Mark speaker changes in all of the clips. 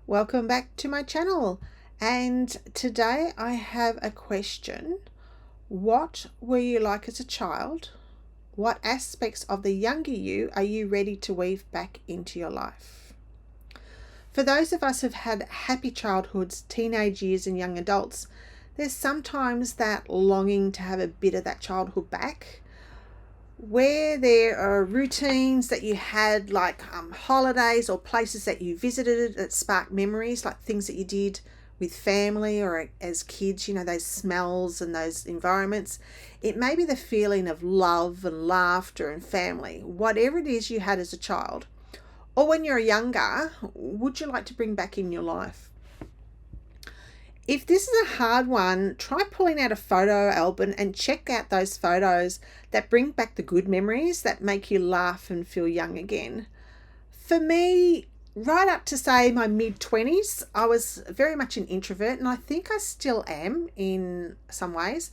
Speaker 1: Welcome back to my channel, and today I have a question. What were you like as a child? What aspects of the younger you are you ready to weave back into your life? For those of us who've had happy childhoods, teenage years and young adults, there's sometimes that longing to have a bit of that childhood back, where there are routines that you had, like holidays or places that you visited that spark memories, like things that you did with family or as kids, those smells and those environments. It may be the feeling of love and laughter and family, whatever it is you had as a child. Or when you're younger, would you like to bring back in your life? If this is a hard one, try pulling out a photo album and check out those photos that bring back the good memories that make you laugh and feel young again. For me, right up to say my mid-20s, I was very much an introvert, and I think I still am in some ways.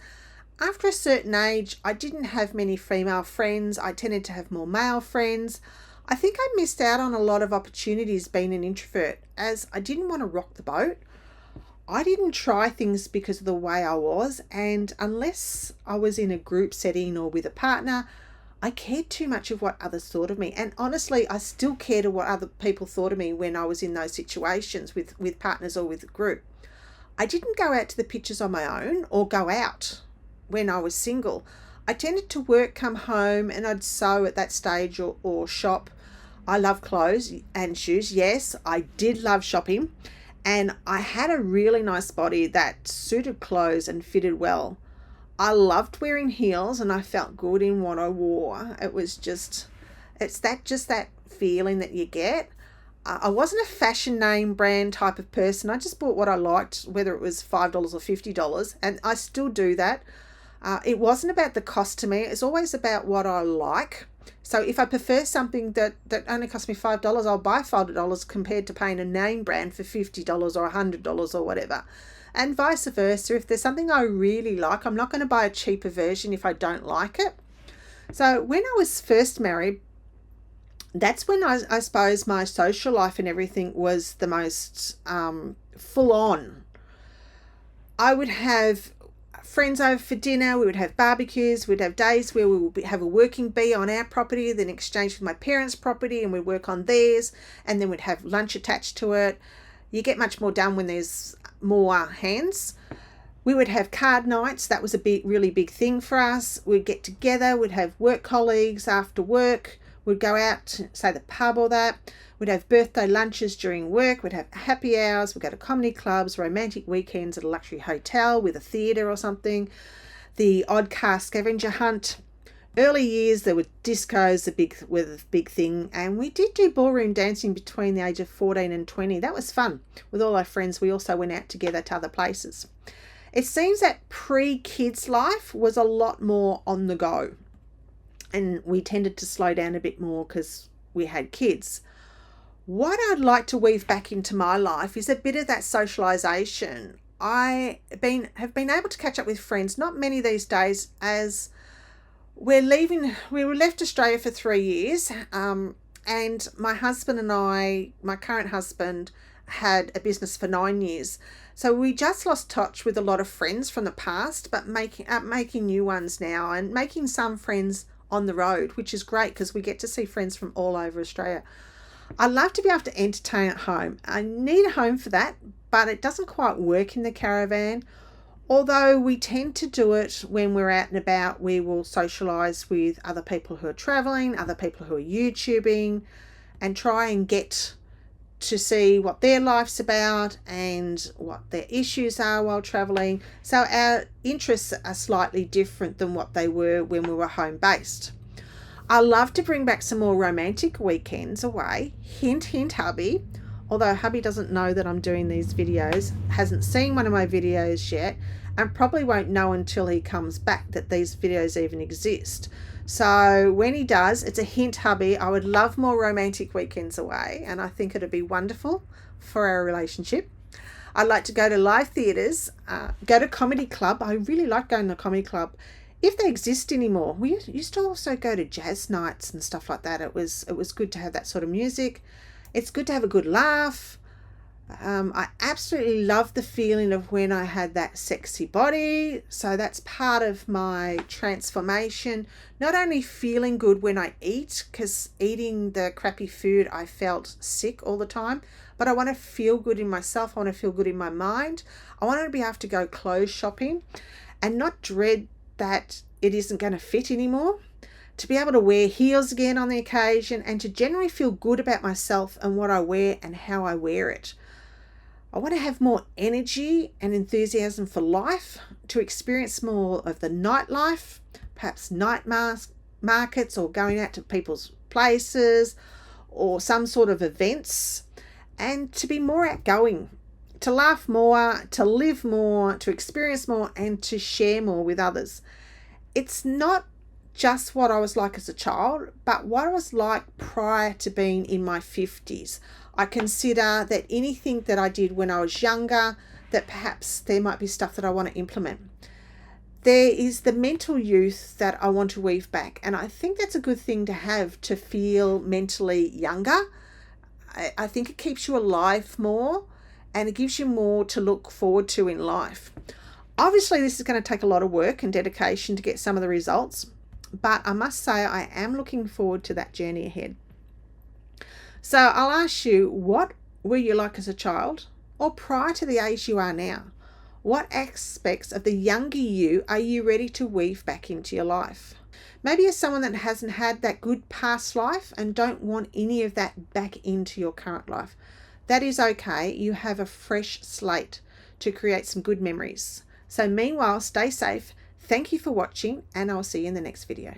Speaker 1: After a certain age, I didn't have many female friends. I tended to have more male friends. I think I missed out on a lot of opportunities being an introvert, as I didn't want to rock the boat. I didn't try things because of the way I was, and unless I was in a group setting or with a partner, I cared too much of what others thought of me. And honestly, I still cared of what other people thought of me when I was in those situations with partners or with a group. I didn't go out to the pictures on my own or go out when I was single. I tended to work, come home, and I'd sew at that stage or shop. I love clothes and shoes. Yes, I did love shopping. And I had a really nice body that suited clothes and fitted well. I loved wearing heels and I felt good in what I wore. It's that feeling that you get. I wasn't a fashion name brand type of person. I just bought what I liked, whether it was $5 or $50. And I still do that. It wasn't about the cost to me. It's always about what I like. So if I prefer something that only cost me $5, I'll buy $5 compared to paying a name brand for $50 or $100 or whatever. And vice versa. If there's something I really like, I'm not going to buy a cheaper version if I don't like it. So when I was first married, that's when I suppose my social life and everything was the most full on. I would have friends over for dinner, we would have barbecues, we'd have days where we would have a working bee on our property, then exchange with my parents' property, and we'd work on theirs, and then we'd have lunch attached to it. You get much more done when there's more hands. We would have card nights. That was a really big thing for us. We'd get together, we'd have work colleagues after work, we'd go out to, say, the pub or that. We'd have birthday lunches during work. We'd have happy hours. We'd go to comedy clubs, romantic weekends at a luxury hotel with a theatre or something. The odd car scavenger hunt. Early years, there were discos, a big thing. And we did do ballroom dancing between the age of 14 and 20. That was fun. With all our friends, we also went out together to other places. It seems that pre-kids life was a lot more on the go. And we tended to slow down a bit more because we had kids. What I'd like to weave back into my life is a bit of that socialisation. I have been able to catch up with friends, not many these days, as we were left Australia for 3 years, and my husband and I, my current husband, had a business for 9 years. So we just lost touch with a lot of friends from the past, but making new ones now and making some friends on the road, which is great because we get to see friends from all over Australia. I love to be able to entertain at home. I need a home for that, but it doesn't quite work in the caravan. Although we tend to do it when we're out and about, we will socialise with other people who are travelling, other people who are YouTubing, and try and get to see what their life's about and what their issues are while travelling. So our interests are slightly different than what they were when we were home based. I love to bring back some more romantic weekends away. Hint, hint, hubby. Although hubby doesn't know that I'm doing these videos, hasn't seen one of my videos yet, and probably won't know until he comes back that these videos even exist. So when he does, it's a hint, hubby. I would love more romantic weekends away, and I think it'd be wonderful for our relationship. I'd like to go to live theatres, go to comedy club. I really like going to a comedy club. If they exist anymore. We used to also go to jazz nights and stuff like that. It was good to have that sort of music. It's good to have a good laugh. I absolutely love the feeling of when I had that sexy body. So that's part of my transformation. Not only feeling good when I eat, because eating the crappy food, I felt sick all the time, but I want to feel good in myself. I want to feel good in my mind. I want to be able to go clothes shopping and not dread that it isn't going to fit anymore. To be able to wear heels again on the occasion, and to generally feel good about myself and what I wear and how I wear it. I want to have more energy and enthusiasm for life, to experience more of the nightlife, perhaps night markets or going out to people's places or some sort of events, and to be more outgoing, to laugh more, to live more, to experience more, and to share more with others. It's not just what I was like as a child, but what I was like prior to being in my 50s. I consider that anything that I did when I was younger, that perhaps there might be stuff that I want to implement. There is the mental youth that I want to weave back, and I think that's a good thing to have, to feel mentally younger. I think it keeps you alive more, and it gives you more to look forward to in life. Obviously, this is going to take a lot of work and dedication to get some of the results, but I must say I am looking forward to that journey ahead. So I'll ask you, what were you like as a child, or prior to the age you are now? What aspects of the younger you are you ready to weave back into your life? Maybe you're someone that hasn't had that good past life and don't want any of that back into your current life. That is okay. You have a fresh slate to create some good memories. So meanwhile, stay safe. Thank you for watching, and I'll see you in the next video.